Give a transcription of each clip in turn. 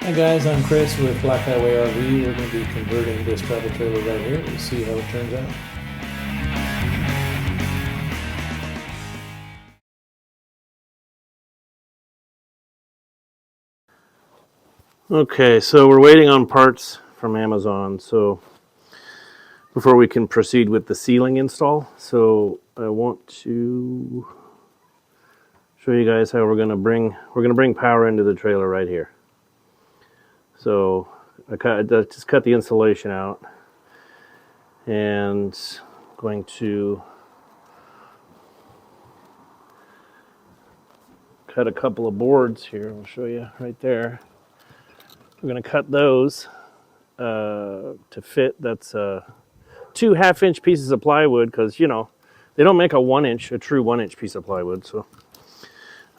Hi guys, I'm Chris with Black Highway RV. We're going to be converting this travel trailer right here. We'll see how it turns out. Okay, so we're waiting on parts from Amazon, so before we can proceed with the ceiling install. So I want to show you guys how we're gonna bring power into the trailer right here. So I just cut the insulation out and going to cut a couple of boards here. I'll show you right there. We're gonna cut those to fit. That's 2 half-inch pieces of plywood because they don't make a true 1-inch piece of plywood. So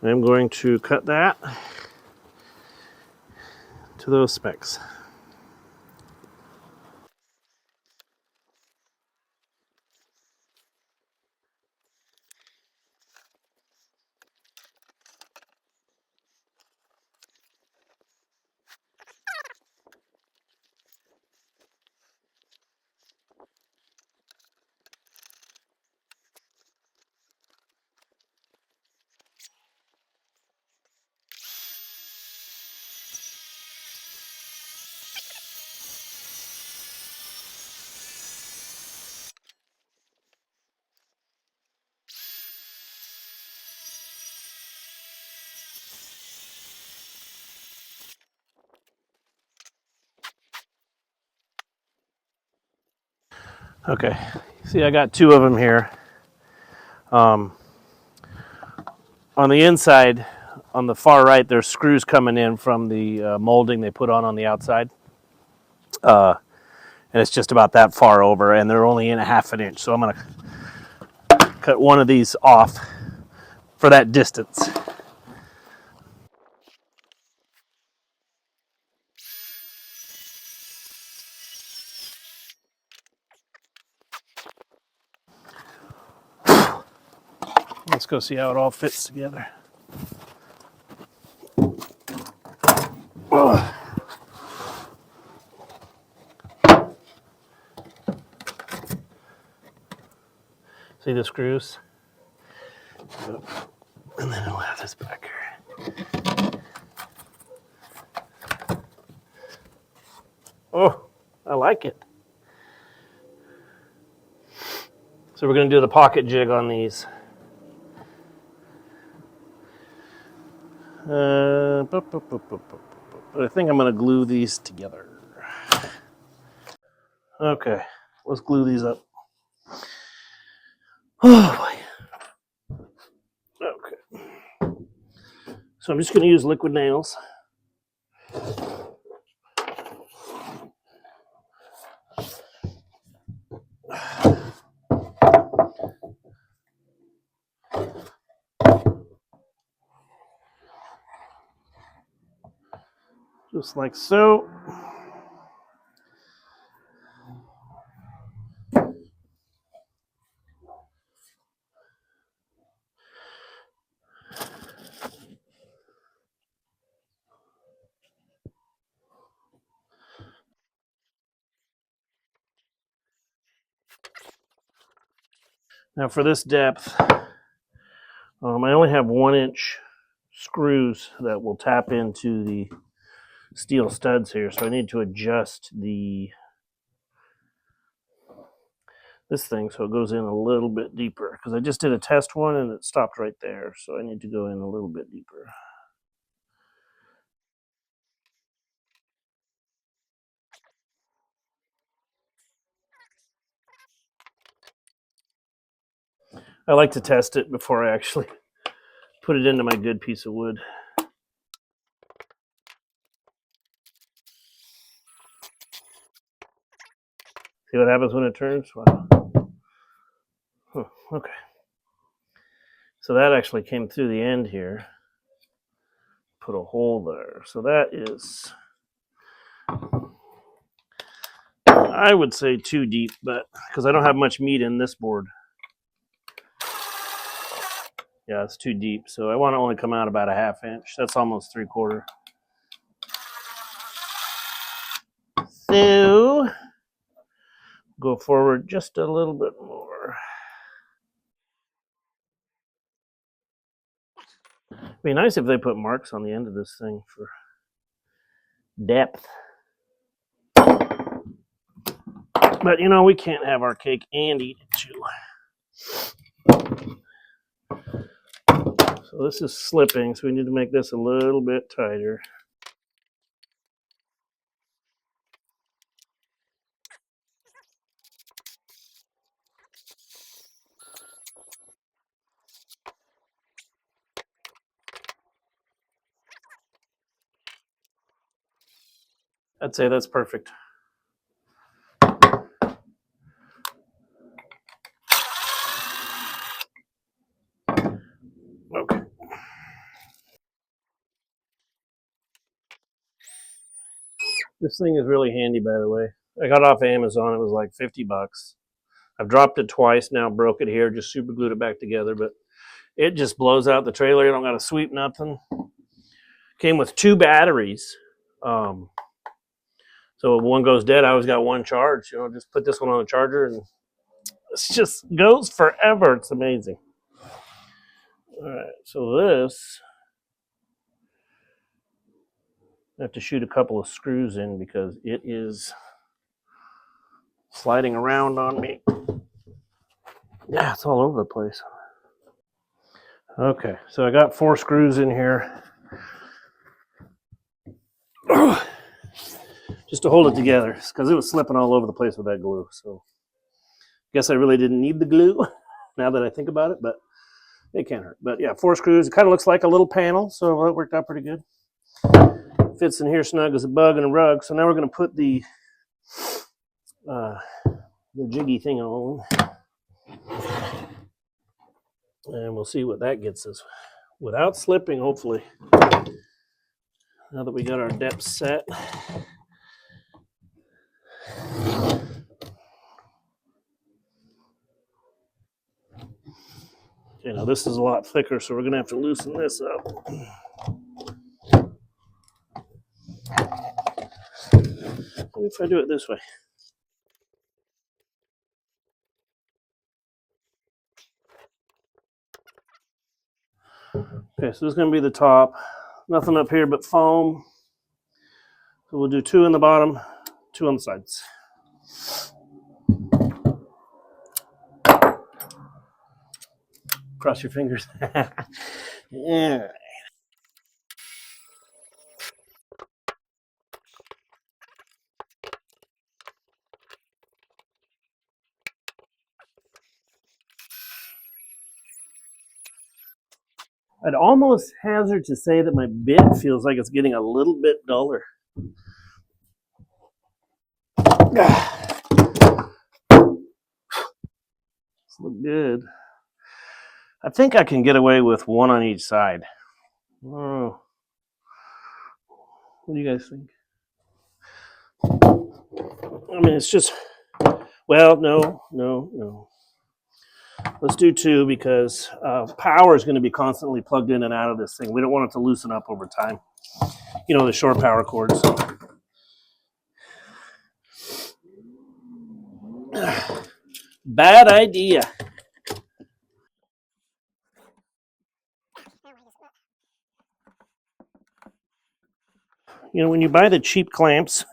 I'm going to cut that to those specs. Okay, see, I got 2 of them here. On the inside, on the far right, there's screws coming in from the molding they put on the outside. And it's just about that far over, and they're only in a half an inch. So I'm going to cut one of these off for that distance. Let's go see how it all fits together. See the screws? And then I'll have this back here. Oh, I like it. So we're going to do the pocket jig on these. But I think I'm going to glue these together. Okay, let's glue these up. Oh boy. Okay. So I'm just going to use liquid nails. Just like so. Now for this depth, I only have 1-inch screws that will tap into the steel studs here, so I need to adjust this thing so it goes in a little bit deeper, because I just did a test one and it stopped right there, so I need to go in a little bit deeper. I like to test it before I actually put it into my good piece of wood. See what happens when it turns? Wow. Huh, okay. So that actually came through the end here. Put a hole there. So that is, I would say, too deep, but because I don't have much meat in this board. Yeah, it's too deep. So I want to only come out about a half inch. That's almost 3/4. So go forward just a little bit more. It'd be nice if they put marks on the end of this thing for depth. But you know, we can't have our cake and eat it too. So this is slipping, so we need to make this a little bit tighter. I'd say that's perfect. Okay. This thing is really handy, by the way. I got it off Amazon. It was like $50. I've dropped it twice now, broke it here, just super glued it back together, but it just blows out the trailer. You don't got to sweep nothing. Came with 2 batteries. So if one goes dead, I always got one charge. You know, just put this one on the charger and it just goes forever. It's amazing. All right, so this, I have to shoot a couple of screws in because it is sliding around on me. Yeah, it's all over the place. Okay, so I got 4 screws in here. Just to hold it together, because it was slipping all over the place with that glue. So I guess I really didn't need the glue now that I think about it, but it can't hurt. But yeah, 4 screws. It kind of looks like a little panel, so it worked out pretty good. Fits in here snug as a bug in a rug. So now we're going to put the jiggy thing on, and we'll see what that gets us without slipping, hopefully. Now that we got our depth set. Okay, now this is a lot thicker, so we're going to have to loosen this up. What if I do it this way? Okay, so this is going to be the top. Nothing up here but foam. So we'll do 2 in the bottom, 2 on the sides. Cross your fingers. Yeah. I'd almost hazard to say that my bit feels like it's getting a little bit duller. This looks good. I think I can get away with 1 on each side. Oh. What do you guys think? I mean, it's just, well, no. Let's do 2 because power is going to be constantly plugged in and out of this thing. We don't want it to loosen up over time. You know, the short power cords. Bad idea. You know, when you buy the cheap clamps,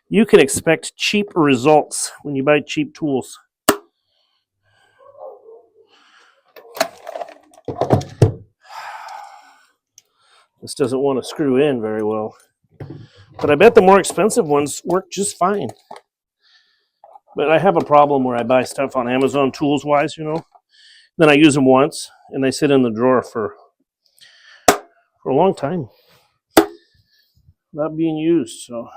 you can expect cheap results when you buy cheap tools. This doesn't want to screw in very well. But I bet the more expensive ones work just fine. But I have a problem where I buy stuff on Amazon tools-wise, you know. Then I use them once, and they sit in the drawer for a long time. Not being used, so.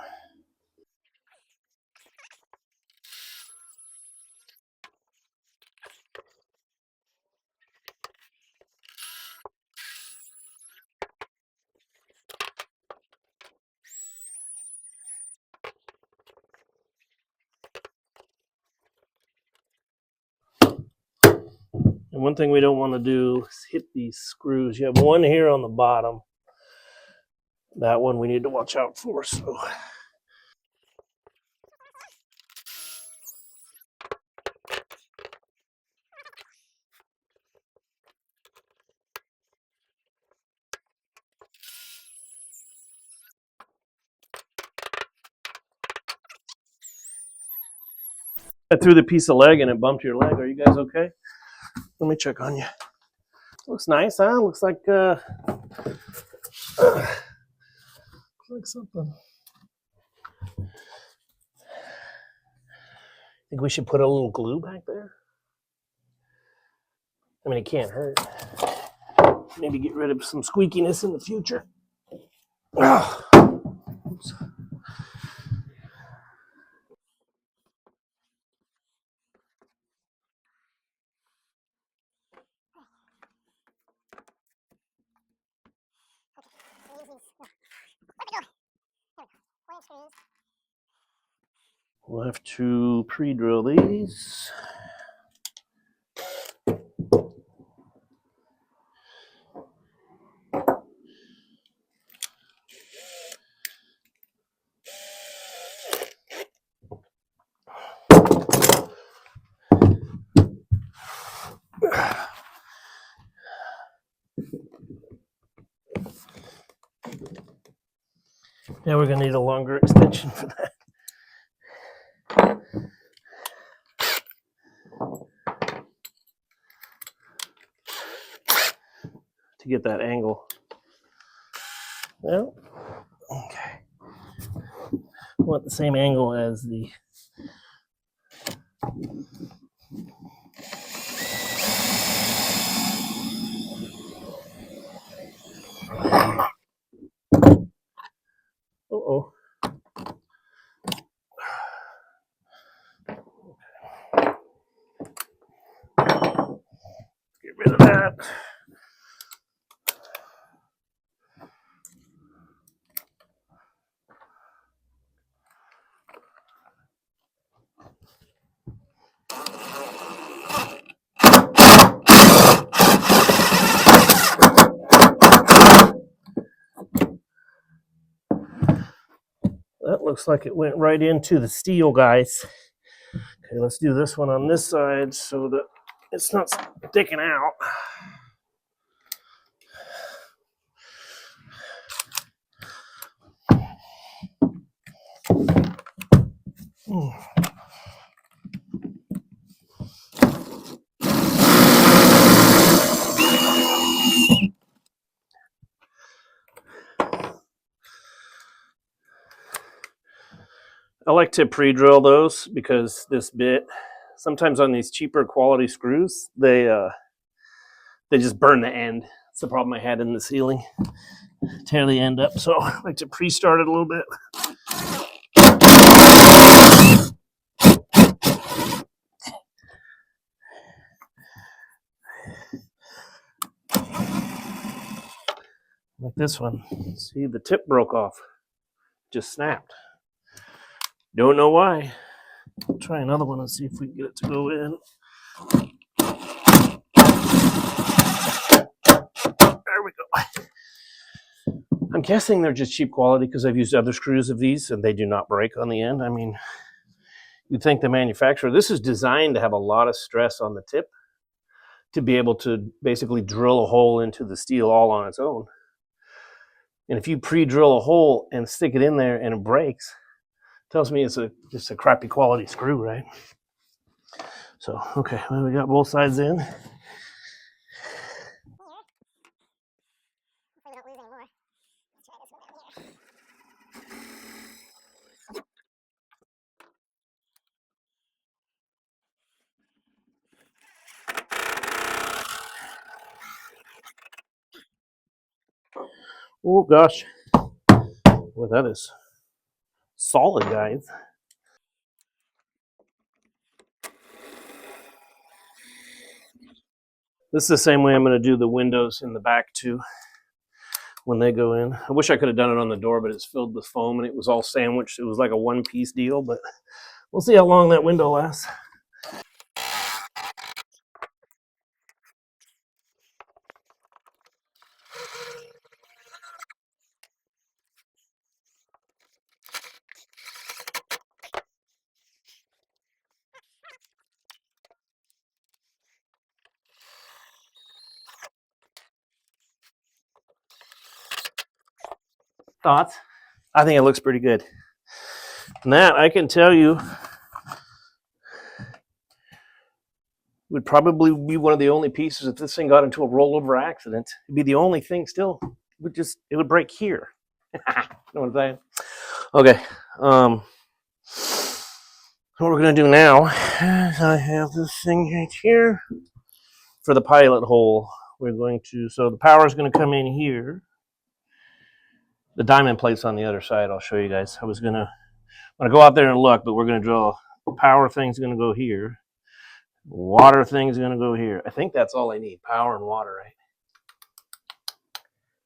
And one thing we don't want to do is hit these screws. You have one here on the bottom. That one we need to watch out for, so. threw the piece of leg and it bumped your leg. Are you guys okay? Let me check on you. Looks nice, huh? Looks like something. Think we should put a little glue back there? I mean, it can't hurt. Maybe get rid of some squeakiness in the future. Oops. We'll have to pre-drill these. Now we're going to need a longer extension for that. To get that angle. Well, okay. I want the same angle as the uh-oh. Get rid of that. That looks like it went right into the steel, guys. Okay, let's do this one on this side so that it's not sticking out. I like to pre-drill those because this bit, sometimes on these cheaper quality screws, they just burn the end. That's the problem I had in the ceiling. Tear the end up, so I like to pre-start it a little bit. Like this one. See, the tip broke off. Just snapped. Don't know why. I'll try another one and see if we can get it to go in. There we go. I'm guessing they're just cheap quality because I've used other screws of these and they do not break on the end. I mean, you'd think the manufacturer, this is designed to have a lot of stress on the tip to be able to basically drill a hole into the steel all on its own. And if you pre-drill a hole and stick it in there and it breaks, it tells me it's just a crappy quality screw, right? So, okay, well, we got both sides in. Oh gosh. Well, that is solid, guys. This is the same way I'm going to do the windows in the back too when they go in. I wish I could have done it on the door, but it's filled with foam and it was all sandwiched. It was like a one-piece deal, but we'll see how long that window lasts. Thoughts? I think it looks pretty good. And that, I can tell you, would probably be one of the only pieces. If this thing got into a rollover accident, it'd be the only thing still. It would break here. Know what I'm saying? Okay. What we're gonna do now is I have this thing right here for the pilot hole. We're going to, so the power is going to come in here. The diamond plate's on the other side. I'll show you guys. I'm gonna go out there and look, but we're gonna drill. Power thing's gonna go here. Water thing's gonna go here. I think that's all I need. Power and water, right?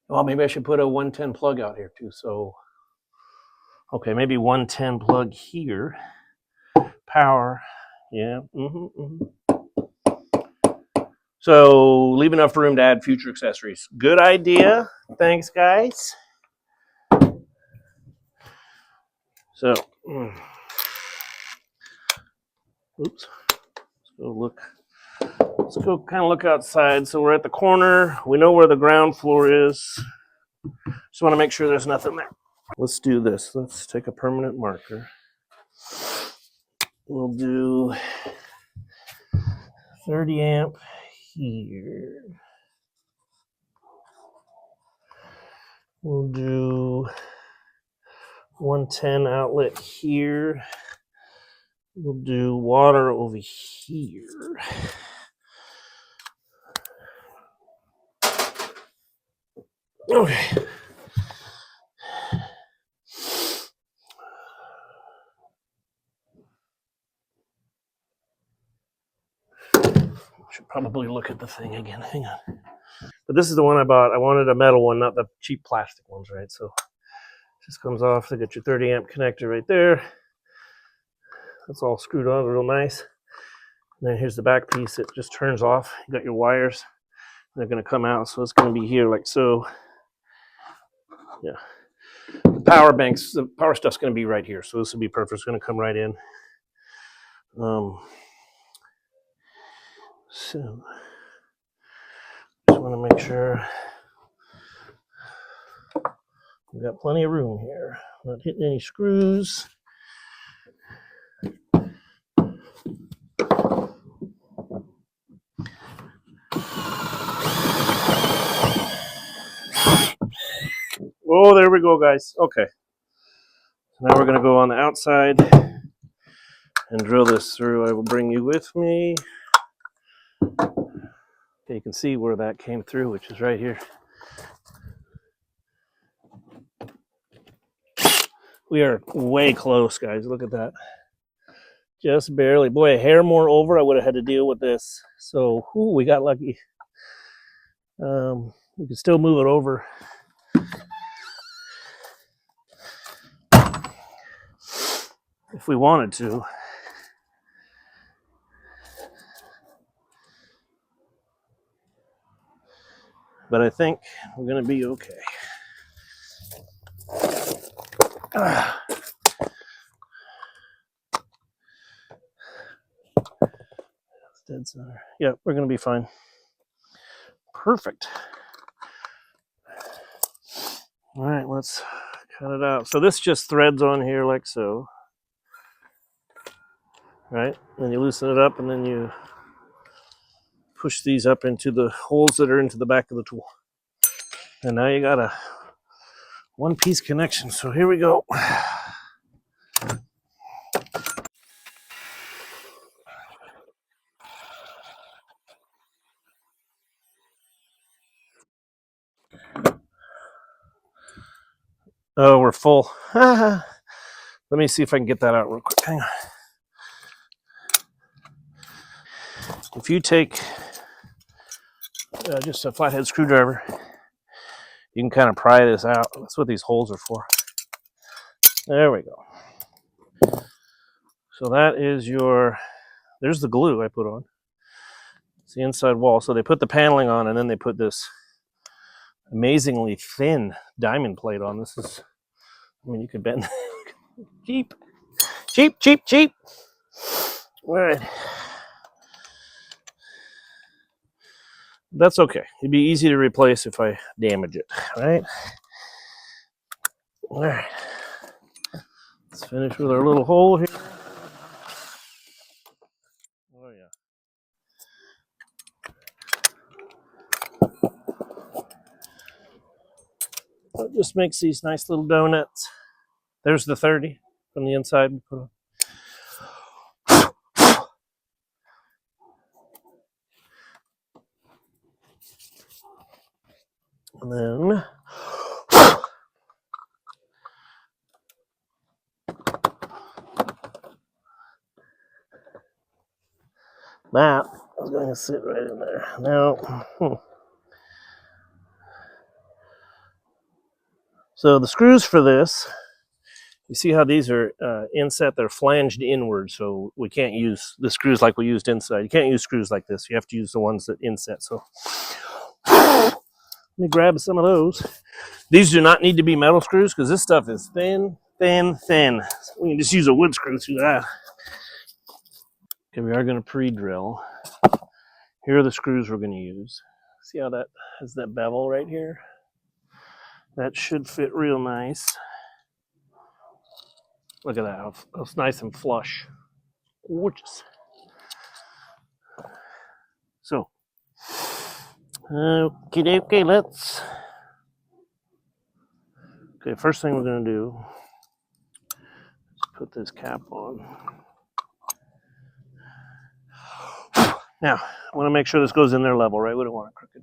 Well, maybe I should put a 110 plug out here too. So, okay, maybe 110 plug here. Power, yeah. So leave enough room to add future accessories. Good idea. Thanks, guys. So, oops. Let's go kind of look outside. So we're at the corner. We know where the ground floor is. Just want to make sure there's nothing there. Let's do this. Let's take a permanent marker. We'll do 30 amp here. We'll do 110 outlet here. We'll do water over here. Okay. Should probably look at the thing again. Hang on. But this is the one I bought. I wanted a metal one, not the cheap plastic ones, right? So it just comes off. They got your 30 amp connector right there. That's all screwed on real nice. And then here's the back piece. It just turns off. You got your wires. They're going to come out. So it's going to be here like so. Yeah. The power banks, the power stuff's going to be right here. So this will be perfect. It's going to come right in. So just want to make sure we've got plenty of room here. Not hitting any screws. Oh, there we go, guys. Okay. So now we're going to go on the outside and drill this through. I will bring you with me. Okay, you can see where that came through, which is right here. We are way close, guys. Look at that. Just barely. Boy, a hair more over, I would have had to deal with this. So, we got lucky. We can still move it over. If we wanted to. But I think we're going to be okay. Dead center. Yeah, we're going to be fine. Perfect. All right, let's cut it out. So this just threads on here like so. Right? Then you loosen it up and then you push these up into the holes that are into the back of the tool. And now you got a one-piece connection. So here we go. Oh, we're full. Let me see if I can get that out real quick. Hang on. If you take just a flathead screwdriver, you can kind of pry this out. That's what these holes are for. There we go. So that is there's the glue I put on. It's the inside wall. So they put the paneling on and then they put this amazingly thin diamond plate on. This is, you could bend. Cheap. All right. That's okay. It'd be easy to replace if I damage it, right? All right. Let's finish with our little hole here. Oh, yeah. So it just makes these nice little donuts. There's the 30 from the inside. And then that is going to sit right in there. Now, so the screws for this, you see how these are inset, they're flanged inward, so we can't use the screws like we used inside. You can't use screws like this. You have to use the ones that inset. So let me grab some of those. These do not need to be metal screws because this stuff is thin, thin, thin. So we can just use a wood screw through that. Okay, we are going to pre-drill. Here are the screws we're going to use. See how that has that bevel right here? That should fit real nice. Look at that, how it's nice and flush. Gorgeous. So, okay, let's. Okay, first thing we're going to do is put this cap on. Now, I want to make sure this goes in there level, right? We don't want it crooked.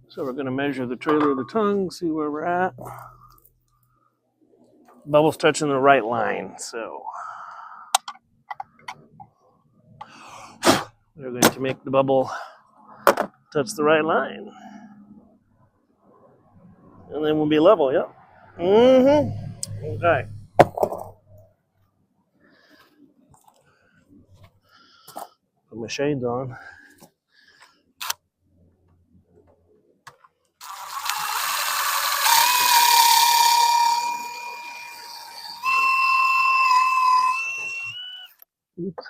So we're going to measure the trailer of the tongue, see where we're at. Bubble's touching the right line, so we're going to make the bubble touch the right line. And then we'll be level, yep. Okay. Put my shades on. Oops.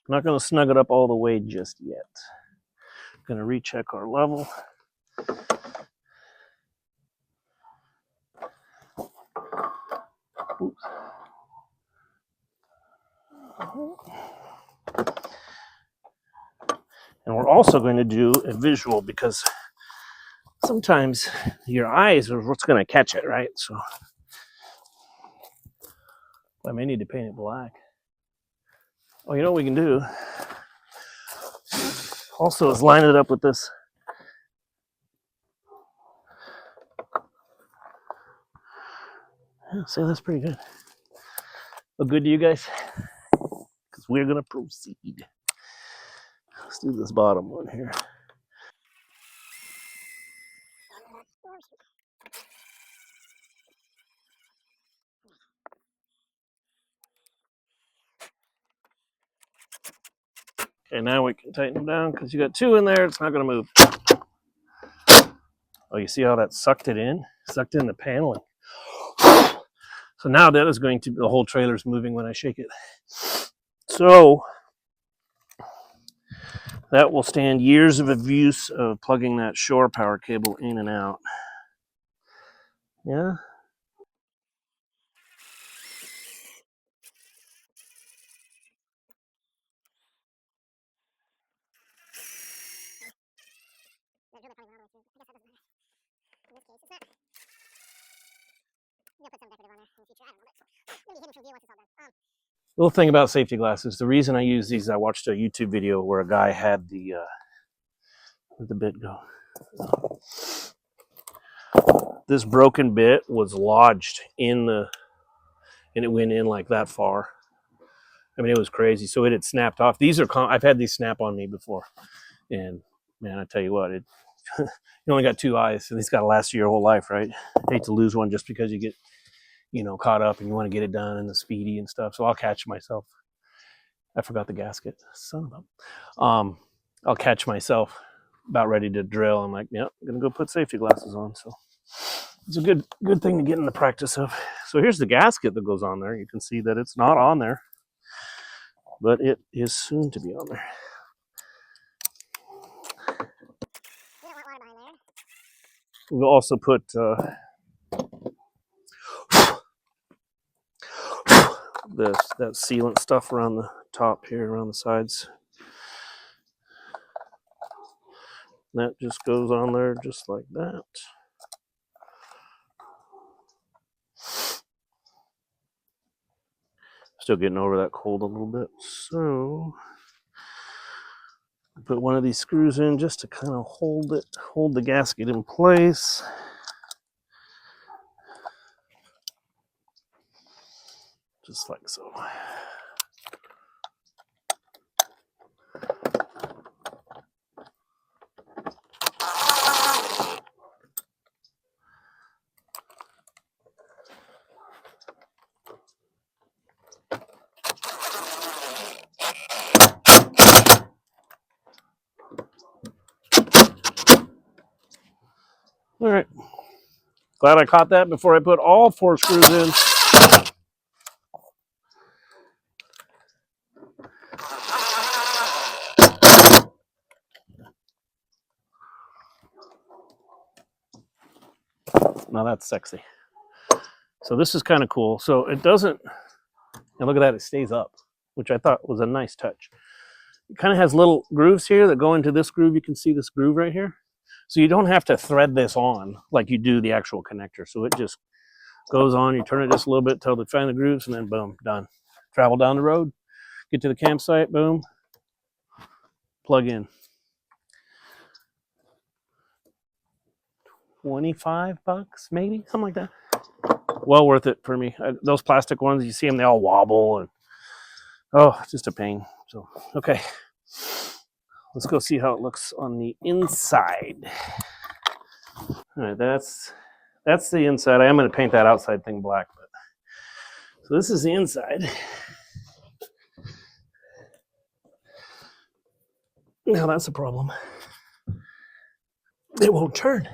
I'm not going to snug it up all the way just yet. I'm going to recheck our level. Oops. And we're also going to do a visual because sometimes your eyes are what's going to catch it, right? So I may need to paint it black. Oh, you know what we can do? Also is line it up with this. Yeah, see, that's pretty good. Look good to you guys? Because we're going to proceed. Let's do this bottom one here. Okay, now we can tighten them down because you got two in there. It's not going to move. Oh, you see how that sucked it in? Sucked in the paneling. So now that is going to, the whole trailer's moving when I shake it. So that will stand years of abuse of plugging that shore power cable in and out. Yeah? Little thing about safety glasses, the reason I use these, I watched a YouTube video where a guy had the, where'd the bit go? This broken bit was lodged in the, and it went in like that far. I mean, it was crazy. So it had snapped off. These are, I've had these snap on me before. And man, I tell you what, it, you only got two eyes, and it's got to last you your whole life, right? I hate to lose one just because you get, caught up and you want to get it done and the speedy and stuff. So I'll catch myself. I forgot the gasket. Son of a. I'll catch myself about ready to drill. I'm like, yep, I'm gonna go put safety glasses on. So it's a good thing to get in the practice of. So here's the gasket that goes on there. You can see that it's not on there, but it is soon to be on there. We'll also put that sealant stuff around the top here, around the sides. That just goes on there just like that. Still getting over that cold a little bit. So put one of these screws in just to kind of hold the gasket in place. Just like so. All right. Glad I caught that before I put all 4 screws in. Now that's sexy. So this is kind of cool. So it doesn't, and look at that, it stays up, which I thought was a nice touch. It kind of has little grooves here that go into this groove. You can see this groove right here. So you don't have to thread this on like you do the actual connector. So it just goes on. You turn it just a little bit till they find the grooves, and then boom, done. Travel down the road, get to the campsite, boom, plug in. $25 maybe, something like that. Well worth it for me. Those plastic ones, you see them, they all wobble, and oh, just a pain. So okay, let's go see how it looks on the inside. All right, that's the inside. I am going to paint that outside thing black, but so this is the inside. Now that's a problem. It won't turn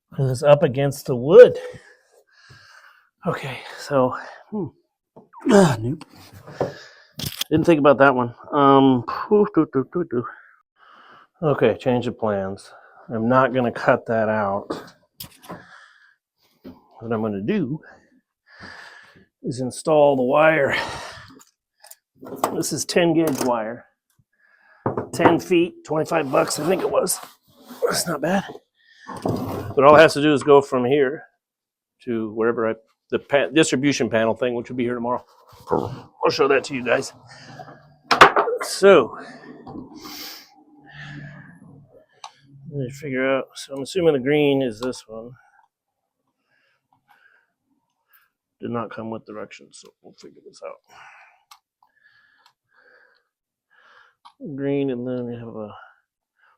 because it's up against the wood. Okay, so nope. Didn't think about that one. Okay, change of plans. I'm not going to cut that out. What I'm going to do is install the wire. This is 10 gauge wire. 10 feet, $25, I think it was. That's not bad. But all it has to do is go from here to wherever the distribution panel thing, which will be here tomorrow. I'll show that to you guys. So, let me figure out. So I'm assuming the green is this one. Did not come with directions, so we'll figure this out. Green, and then we have a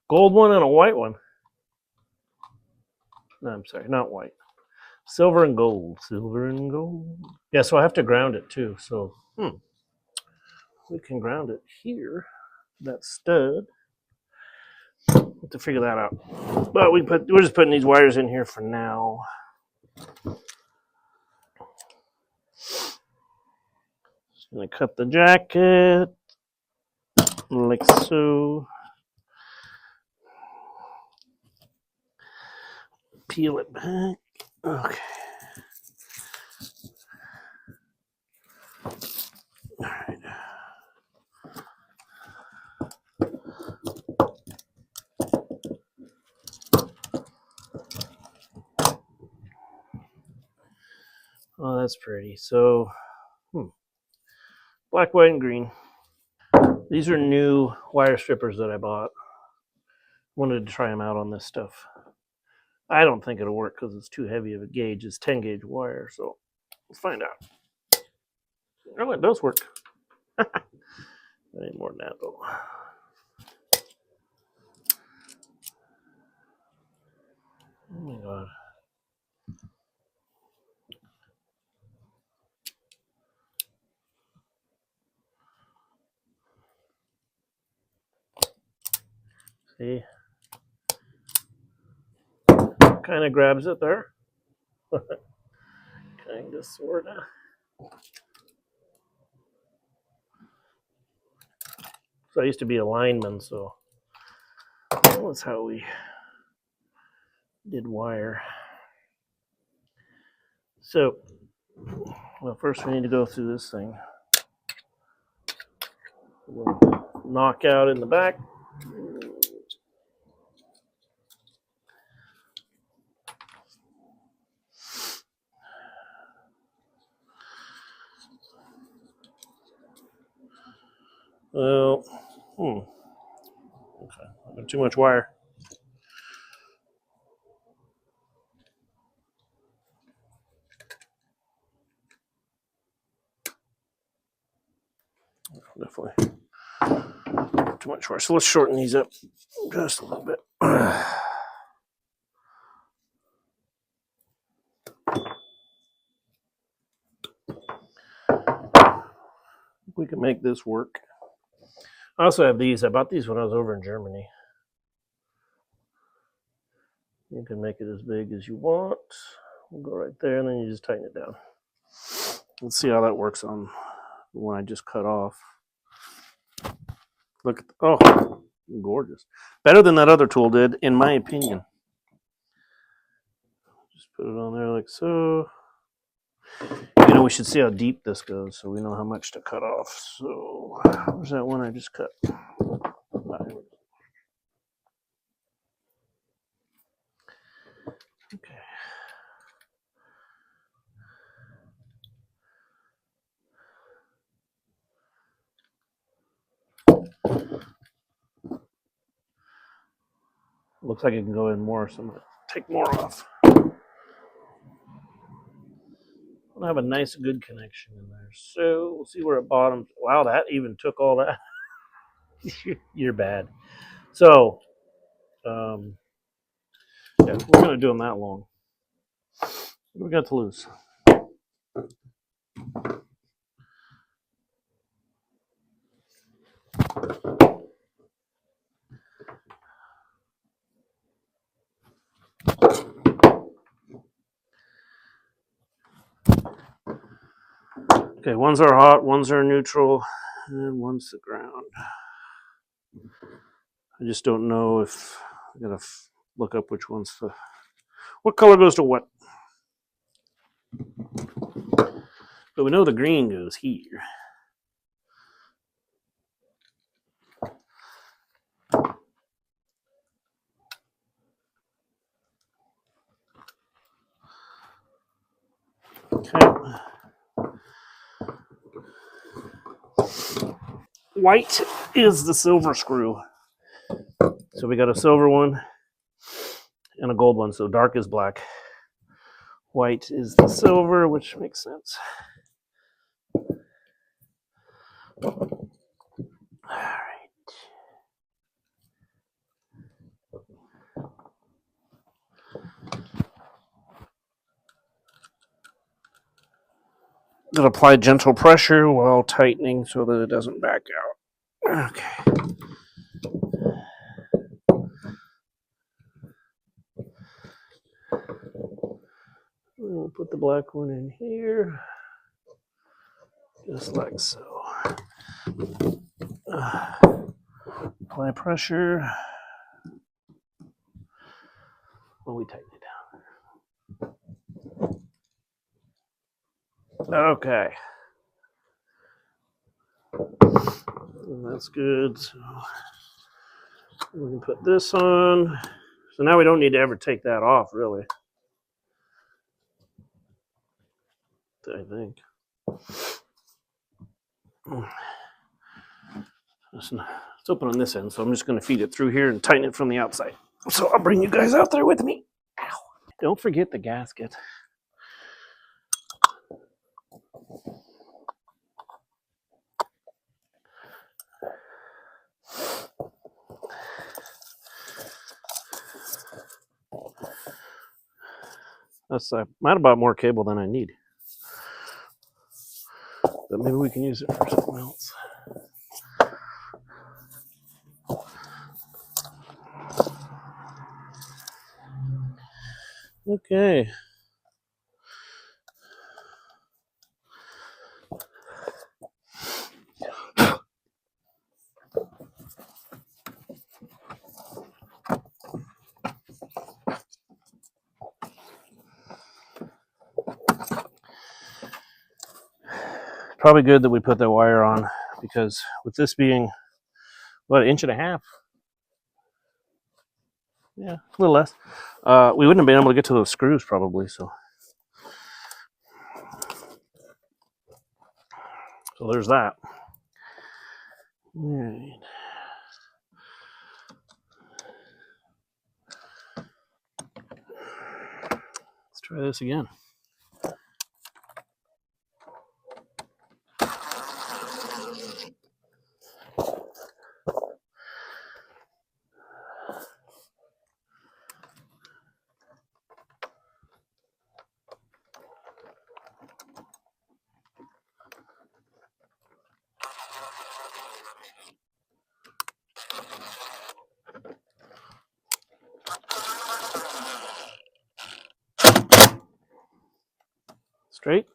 gold one and a white one. No, I'm sorry, not white. Silver and gold. Silver and gold. Yeah, so I have to ground it too. So we can ground it here. That stud. We'll have to figure that out. But we're just putting these wires in here for now. Just gonna cut the jacket like so. Peel it back. Okay. All right. Oh, that's pretty. So, black, white, and green. These are new wire strippers that I bought. Wanted to try them out on this stuff. I don't think it'll work because it's too heavy of a gauge. It's 10 gauge wire, so let's find out. Oh, it does work. I need more than that, though. Oh my god. See? Kind of grabs it there. Kind of, sort of. So I used to be a lineman, so that's how we did wire. So Well, first we need to go through this thing. We'll knock out in the back. Well, okay, I've got too much wire. Definitely too much wire. So let's shorten these up just a little bit. We can make this work. I also have these. I bought these when I was over in Germany. You can make it as big as you want. We'll go right there, and then you just tighten it down. Let's see how that works on the one I just cut off. Look at oh, gorgeous. Better than that other tool did, in my opinion. Just put it on there like so. You know, we should see how deep this goes so we know how much to cut off. So, where's that one I just cut? Okay. Looks like it can go in more, so I'm going to take more off. I'll have a nice, good connection in there. So, we'll see where it bottoms. Wow, that even took all that. You're bad. So, yeah, we're going to do them that long. What do we got to lose? Okay, ones are hot, ones are neutral, and one's the ground. I just don't know if I gotta look up which one's the. What color goes to what? But we know the green goes here. Okay. White is the silver screw. So we got a silver one and a gold one. So dark is black. White is the silver, which makes sense. All right. Gonna apply gentle pressure while tightening so that it doesn't back out. Okay. We'll put the black one in here, just like so. Apply pressure while we tighten it down. Okay. That's good. So we can put this on. So now we don't need to ever take that off, really. I think. Let's open on this end, so I'm just going to feed it through here and tighten it from the outside. So I'll bring you guys out there with me. Ow. Don't forget the gasket. I might have bought more cable than I need. But maybe we can use it for something else. Okay. Probably good that we put that wire on, because with this being, what, 1.5 inches? Yeah, a little less. We wouldn't have been able to get to those screws probably, so there's that. All right. Let's try this again. Straight.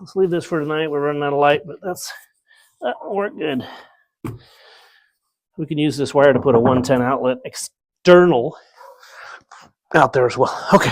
Let's leave this for tonight. We're running out of light, but that will work good. We can use this wire to put a 110 outlet external out there as well. Okay.